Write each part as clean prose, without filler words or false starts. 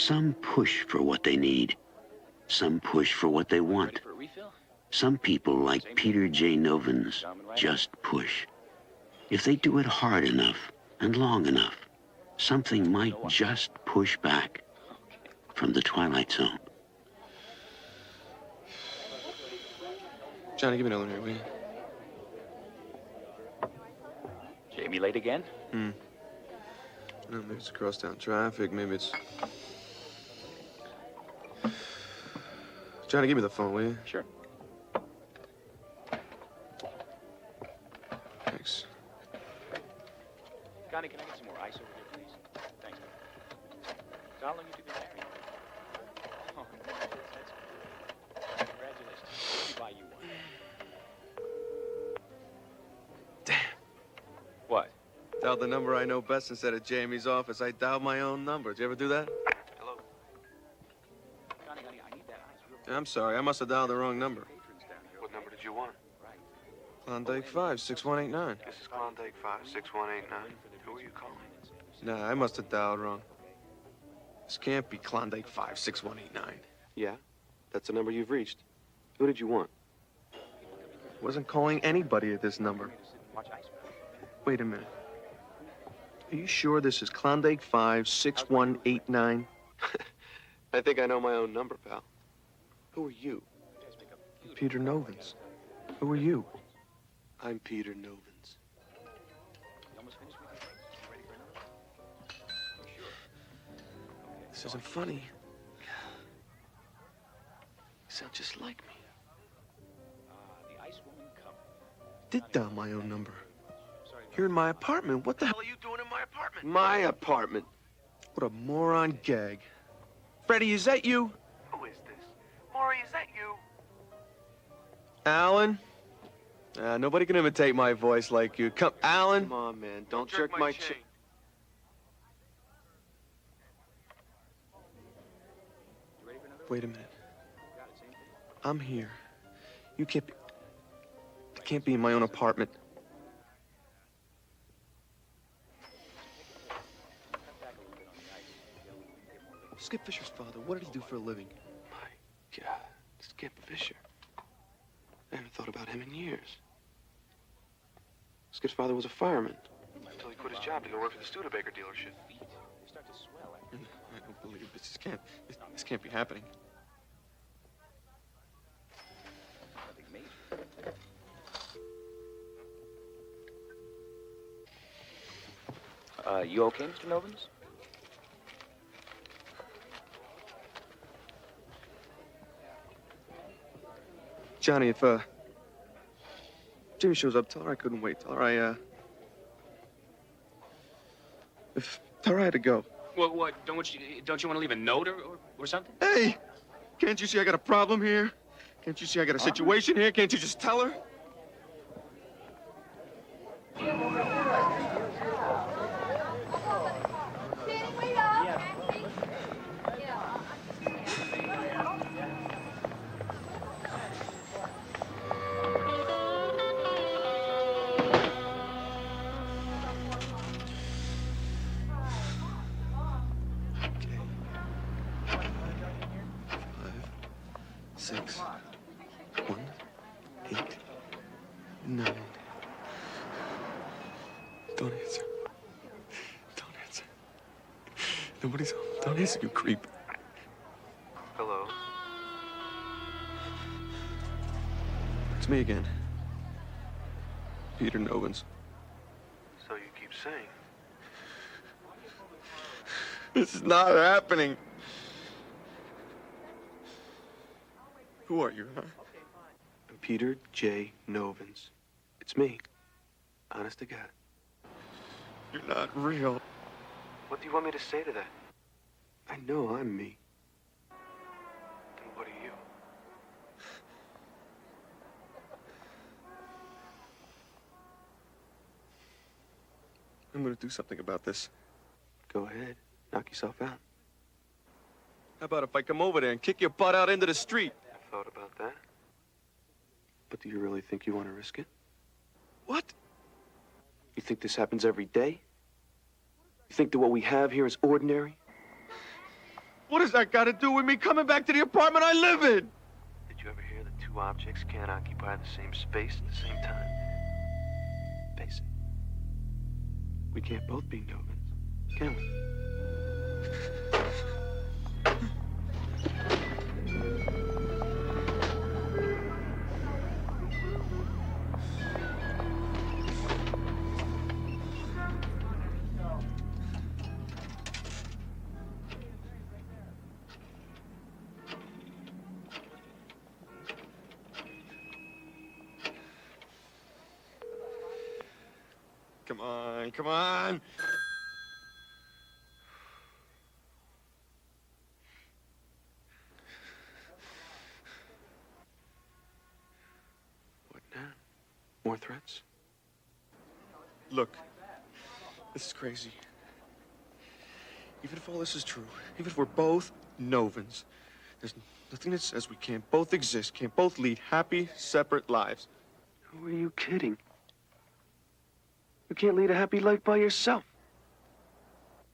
Some push for what they need. Some push for what they want. Some people, like Peter Jay Novins, just push. If they do it hard enough and long enough, something might just push back from the Twilight Zone. Johnny, give me another one here, will you? Jamie late again? No, maybe it's crosstown traffic. Maybe it's... Johnny, give me the phone, will you? Sure. Thanks. Connie, can I get some more ice over here, please? Thanks. So how long you two been married? Oh, that's congratulations. Let me buy you one. Damn. What? Dialed the number I know best instead of Jamie's office. I dialed my own number. Did you ever do that? Hello? Connie, I need that ice real quick. I'm sorry. I must have dialed the wrong number. What number did you want? Klondike 56189. This is Klondike 56189. Who are you calling? Nah, I must have dialed wrong. This can't be Klondike 56189. Yeah, that's the number you've reached. Who did you want? Wasn't calling anybody at this number. Watch ice. Wait a minute. Are you sure this is Klondike 56189? I think I know my own number, pal. Who are you? Peter Novins. Who are you? I'm Peter Novins. This isn't funny. You sound just like me. The ice woman cup. Did dial my own number. You're in my apartment. What the hell are you doing in my apartment? My apartment. What a moron gag. Freddie, is that you? Who is this? Maury, is that you? Alan? Nobody can imitate my voice like you. Come, Alan? Come on, man. Don't jerk my chain. Wait a minute. I'm here. You can't be... I can't be in my own apartment. Skip Fisher's father, what did he do for a living? My God, Skip Fisher. I haven't thought about him in years. Skip's father was a fireman. Until he quit his job to go work for the Studebaker dealership. I don't believe this. This can't be happening. You okay, Mr. Novins? Johnny, if Jimmy shows up, tell her I couldn't wait. Tell her tell her I had to go. What? Don't you want to leave a note or something? Hey! Can't you see I got a problem here? Can't you see I got a situation here? Can't you just tell her? Six, 1, 8, 9. Don't answer. Don't answer. Nobody's home. Don't answer, you creep. Hello? It's me again. Peter Novins. So you keep saying. This is not happening. Who are you, huh? I'm Peter Jay Novins. It's me. Honest to God. You're not real. What do you want me to say to that? I know I'm me. And what are you? I'm gonna do something about this. Go ahead. Knock yourself out. How about if I come over there and kick your butt out into the street? Thought about that. But do you really think you want to risk it? What? You think this happens every day? You think that what we have here is ordinary? What does that got to do with me coming back to the apartment I live in? Did you ever hear that two objects can't occupy the same space at the same time? Face it. We can't both be Novins, can we? Come on, come on. What now? More threats? Look, this is crazy. Even if all this is true, even if we're both Novins, there's nothing that says we can't both exist, can't both lead happy, separate lives. Who are you kidding? You can't lead a happy life by yourself.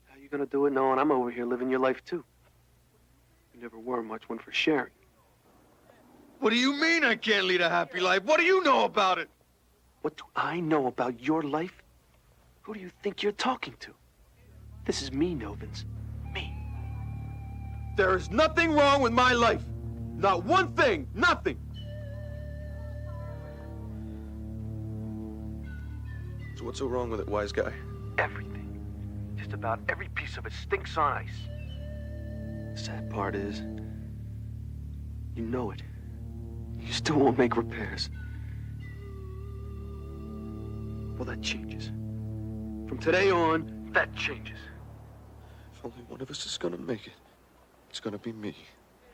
How you gonna do it knowing I'm over here living your life too? You never were much one for sharing. What do you mean I can't lead a happy life? What do you know about it? What do I know about your life? Who do you think you're talking to? This is me, Novins. Me. There is nothing wrong with my life. Not one thing, nothing. So what's so wrong with it, wise guy? Everything. Just about every piece of it stinks on ice. The sad part is, you know it. You still won't make repairs. Well, that changes. From today on, that changes. If only one of us is gonna make it, it's gonna be me.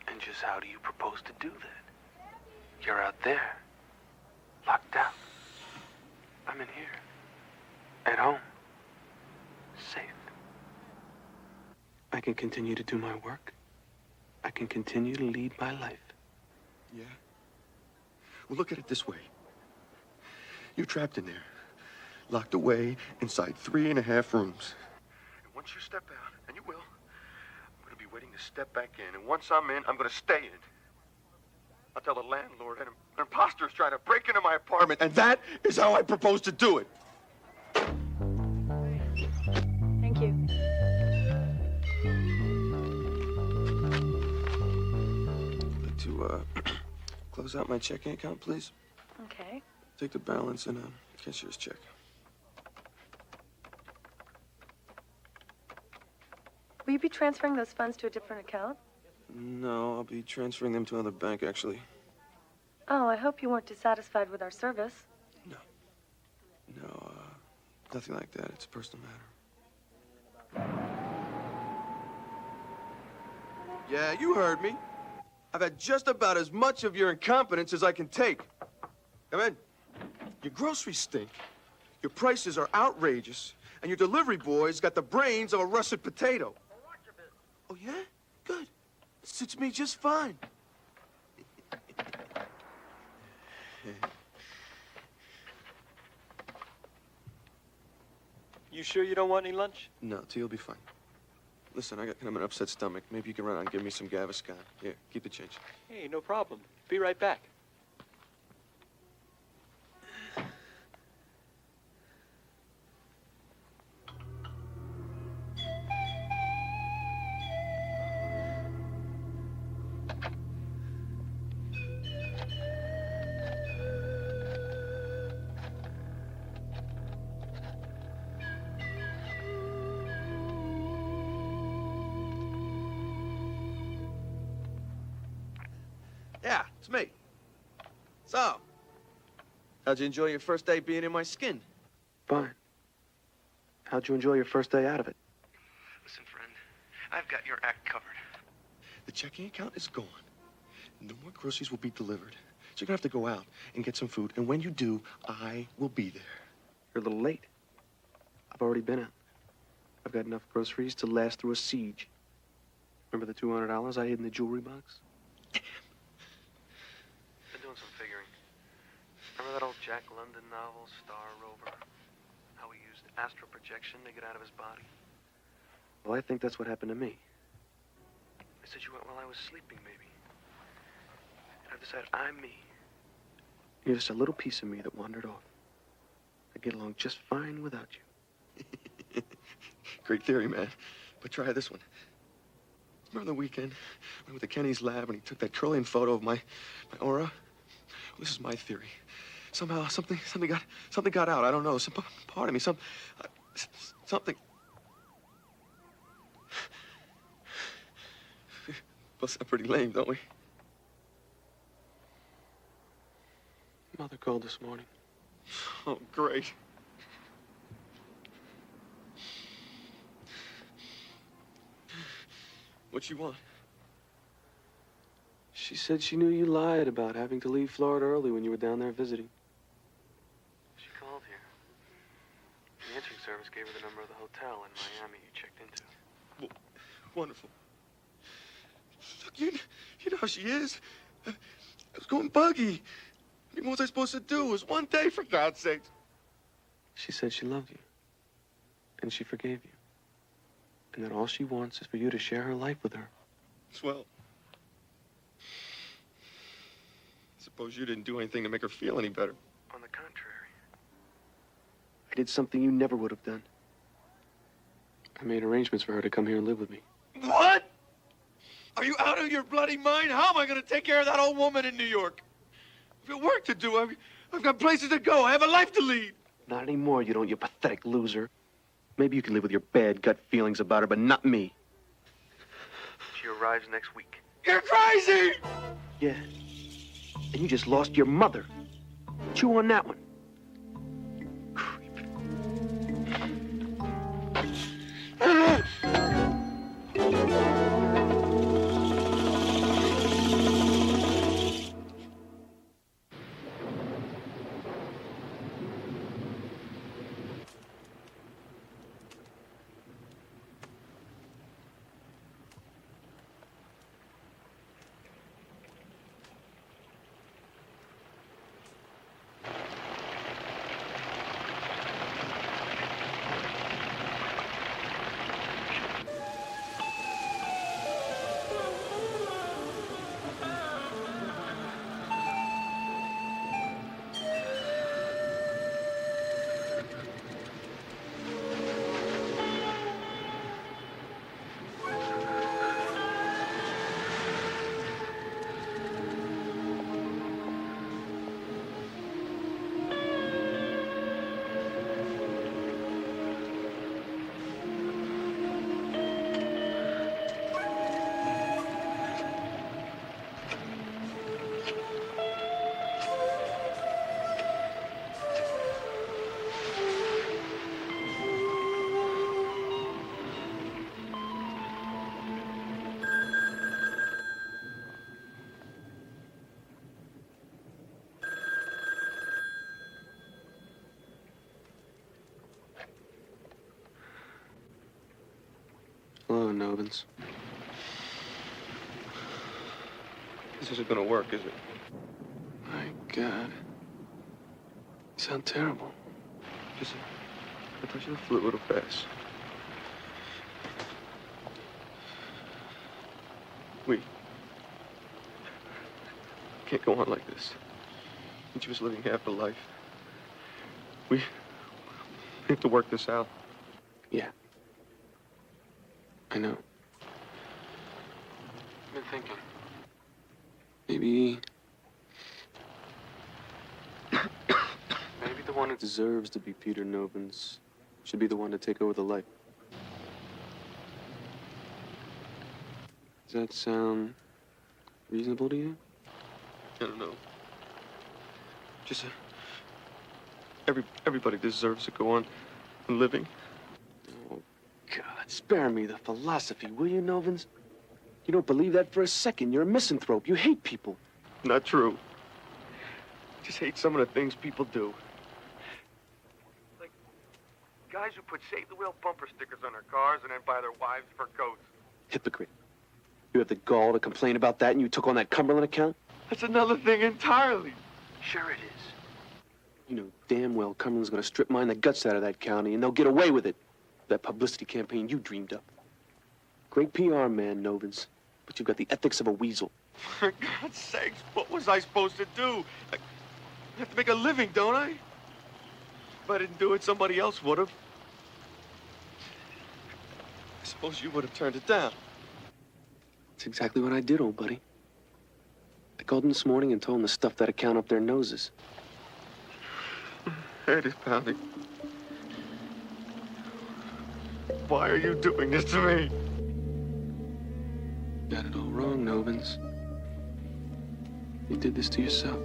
And just how do you propose to do that? You're out there, locked out. I'm in here, at home, safe. I can continue to do my work. I can continue to lead my life. Yeah? Well, look at it this way. You're trapped in there, locked away inside 3.5 rooms. And once you step out, and you will, I'm gonna be waiting to step back in. And once I'm in, I'm gonna stay in. I'll tell the landlord an imposter is trying to break into my apartment, and that is how I propose to do it. Thank you. I'd like to, close out my checking account, please. Okay. Take the balance and a cashier's check. Will you be transferring those funds to a different account? No, I'll be transferring them to another bank, actually. Oh, I hope you weren't dissatisfied with our service. No, nothing like that. It's a personal matter. Yeah, you heard me. I've had just about as much of your incompetence as I can take. Come in. Your groceries stink. Your prices are outrageous. And your delivery boy's got the brains of a russet potato. Oh, yeah? Good. Suits me just fine. You sure you don't want any lunch? No, T'll be fine. Listen, I got kind of an upset stomach. Maybe you can run out and give me some Gaviscon. Here, keep the change. Hey, no problem. Be right back. Yeah, it's me. So, how'd you enjoy your first day being in my skin? Fine. How'd you enjoy your first day out of it? Listen, friend, I've got your act covered. The checking account is gone. No more groceries will be delivered. So you're gonna have to go out and get some food. And when you do, I will be there. You're a little late. I've already been out. I've got enough groceries to last through a siege. Remember the $200 I hid in the jewelry box? Damn. Been doing some figuring. Remember that old Jack London novel, Star Rover? How he used astral projection to get out of his body? Well, I think that's what happened to me. I said you went while I was sleeping, maybe. And I've decided I'm me. You're just a little piece of me that wandered off. I get along just fine without you. Great theory, man. But try this one. Remember the weekend? I went to Kenny's lab and he took that curling photo of my aura? Well, this is my theory. Somehow something got out. I don't know. Some part of me, something. Bust up pretty lame, don't we? Mother called this morning. Oh, great. What you want? She said she knew you lied about having to leave Florida early when you were down there visiting. She called here. The answering service gave her the number of the hotel in Miami you checked into. Well, wonderful. Look, you know how she is. I was going buggy. I mean, what was I supposed to do? It was one day, for God's sake. She said she loved you. And she forgave you. And that all she wants is for you to share her life with her. Swell. Suppose you didn't do anything to make her feel any better. On the contrary. I did something you never would have done. I made arrangements for her to come here and live with me. What? Are you out of your bloody mind? How am I going to take care of that old woman in New York? I've got work to do. I've got places to go. I have a life to lead. Not anymore, you don't, you pathetic loser. Maybe you can live with your bad gut feelings about her, but not me. She arrives next week. You're crazy! Yeah. And you just lost your mother. Chew on that one. Creep. Hello, Novins. This isn't going to work, is it? My God. You sound terrible. Just I touch the flute a little fast. We can't go on like this. Each of us living half a life. We have to work this out. Yeah. I know. I've been thinking. Maybe the one who deserves to be Peter Novins should be the one to take over the life. Does that sound reasonable to you? I don't know. Just everybody deserves to go on living. Oh, God, spare me the philosophy, will you, Novins? You don't believe that for a second. You're a misanthrope. You hate people. Not true. Just hate some of the things people do. Like guys who put save the wheel bumper stickers on their cars and then buy their wives fur coats. Hypocrite. You have the gall to complain about that and you took on that Cumberland account? That's another thing entirely. Sure it is. You know damn well Cumberland's gonna strip mine the guts out of that county and they'll get away with it. That publicity campaign you dreamed up. Great PR man, Novins. But you've got the ethics of a weasel. For God's sakes, what was I supposed to do? I have to make a living, don't I? If I didn't do it, somebody else would have. I suppose you would have turned it down. That's exactly what I did, old buddy. I called them this morning and told them to stuff that account up their noses. Head is pounding. Why are you doing this to me? Got it all wrong, Novins. You did this to yourself.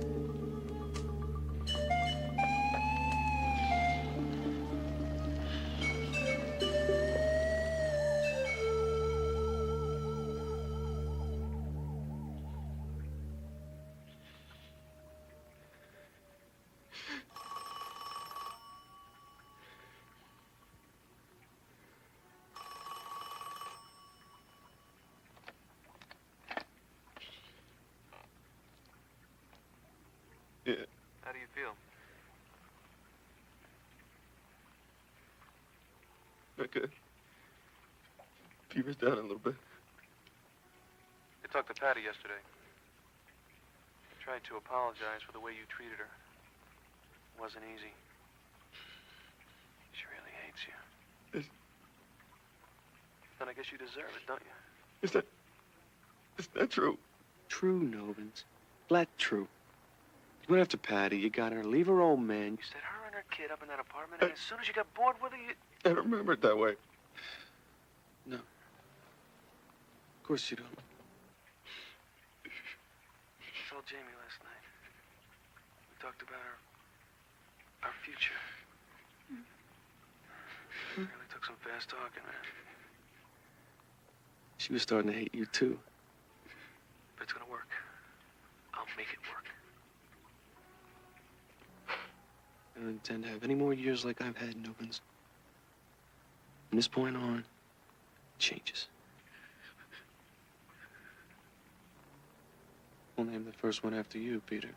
Yeah. How do you feel? Not good. Fever's down a little bit. I talked to Patty yesterday. Tried to apologize for the way you treated her. Wasn't easy. She really hates you. And I guess you deserve it, don't you? Is that true? True, Novins. Flat true. You went after Patty, you got her, leave her old man. You set her and her kid up in that apartment, and as soon as you got bored with her, you... I don't remember it that way. No. Of course you don't. I told Jamie last night. We talked about our future. Really took some fast talking, man. She was starting to hate you, too. But it's gonna work. I'll make it work. I don't intend to have any more years like I've had, Novins. From this point on, it changes. We'll name the first one after you, Peter.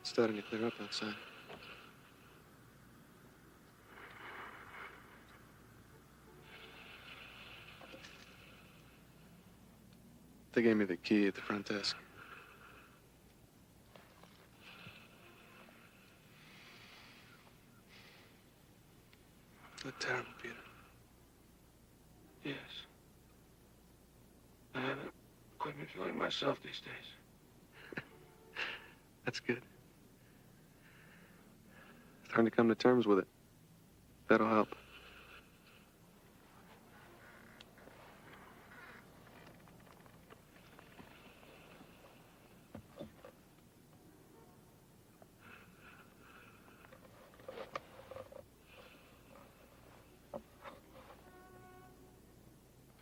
It's starting to clear up outside. They gave me the key at the front desk. Look terrible, Peter. Yes. I haven't quite been feeling myself these days. That's good. Starting to come to terms with it. That'll help.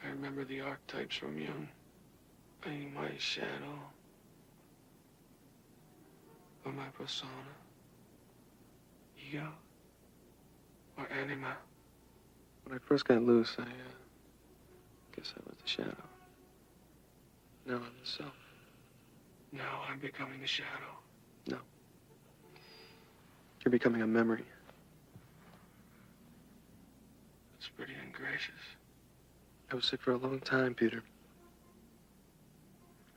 I remember the archetypes from young. Being my shadow. Or my persona. Ego. Or anima. When I first got loose, I guess I was the shadow. Now I'm the self. Now I'm becoming the shadow. No. You're becoming a memory. That's pretty ungracious. I was sick for a long time, Peter.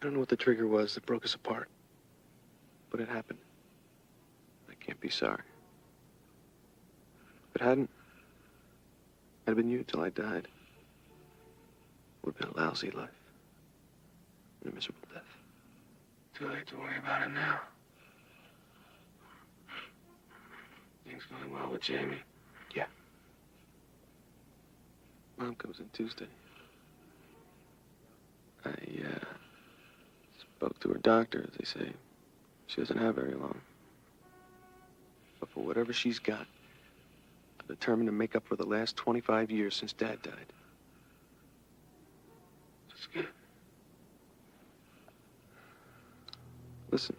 I don't know what the trigger was that broke us apart. But it happened. I can't be sorry. If it hadn't, I'd have been you till I died. Would have been a lousy life. And a miserable death. Too late to worry about it now. Things going well with Jamie? Yeah. Mom comes in Tuesday. I spoke to her doctor, as they say. She doesn't have very long. But for whatever she's got, I'm determined to make up for the last 25 years since Dad died. That's good. Listen,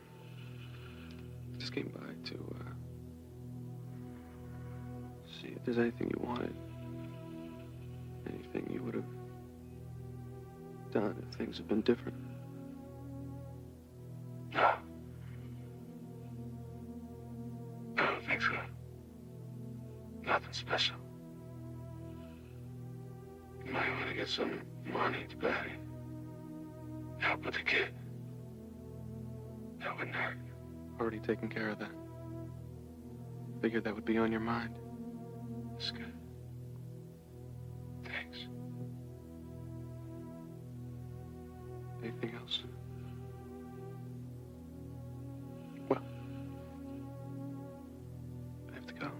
I just came by to, see if there's anything you wanted. Anything you would have done if things had been different. No. I don't think so. Nothing special. You might want to get some money to Patty. Help with the kid. That wouldn't hurt. Already taken care of that. Figured that would be on your mind. That's good. Thanks. Anything else? Well, I have to go.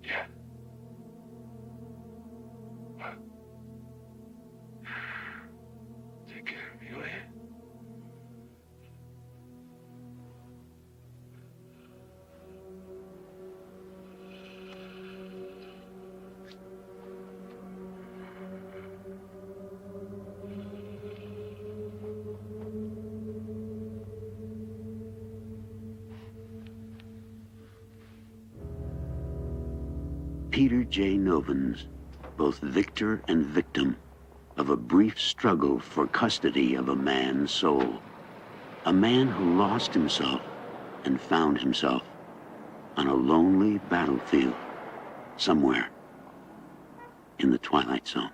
Yeah. Well. Take care of me, will you? Peter Jay Novins, both victor and victim of a brief struggle for custody of a man's soul. A man who lost himself and found himself on a lonely battlefield somewhere in the Twilight Zone.